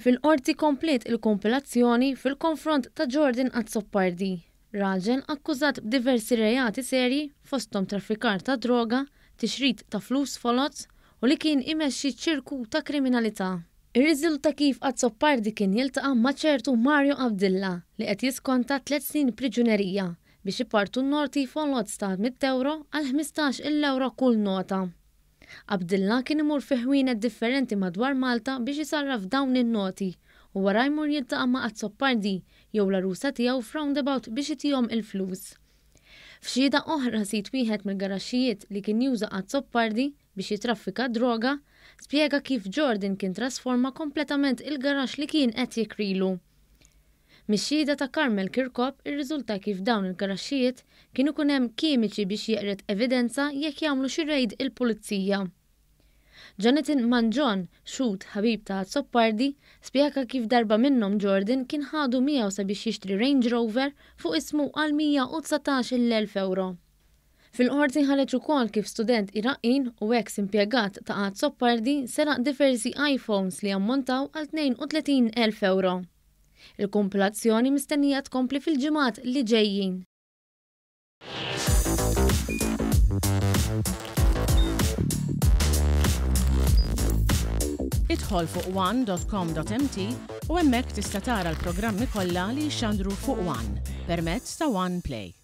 Fil-Qorti komplet il-kompilazzjoni fil-konfront ta' Jordan Azzopardi, raġel akkużat b'diversi reati serji fosthom traffikar ta' droga, tixrid ta' flus Foloz u li kien imexxi ċirku ta' kriminalità. Ir-riżulta kif Azzopardi kien jiltaqa' ma' ċertu Mario Abdilla li qed jiskonta 3 snin priġunerija biex ipartu n-norti Foloz ta' 100 euro għal 15 euro kull nota. Abdilla kien imur fi ħwienet differenti madwar Malta biex isarraf dawn in-noti u wara jmur jiltaqa' ma' Azzopardi jew l-arusa tiegħu f'roundabout biex itihom il-flus. F'xhieda oħra sit wieħed mill-garixxijiet li kien juża Azzopardi biex jitraffika droga spjega kif Jordan kien trasforma kompletament il-garaxx li kien qed jikrilu. Mix-xhieda ta' Carmel Kirkop irriżulta kif dawn il-garaxxijiet kienu kun hemm kimiċi biex jeqred evidenza jekk jagħmlu xi rejd il-pulizija. Jonathan Manjon, xut ħabib ta' Azzopardi, spjega kif darba minnhom Jordan kien ħadu miegħu sabiex jixtri Range Rover fuq ismu għal 119,000 euro. Fil-qorti ħareġ ukoll kif student Iraqqin u eks impjegat ta' Azzopardi seraq diversi iPhones li ammontaw għal 32,000 euro. Il-kompilazzjoni mistennija tkompli fil-ġimgħat li ġejjin. Idħol fuq one.com.mt u hemmhekk tista' tara l-programmi kollha li jxandru fuq One permezz ta' One Play.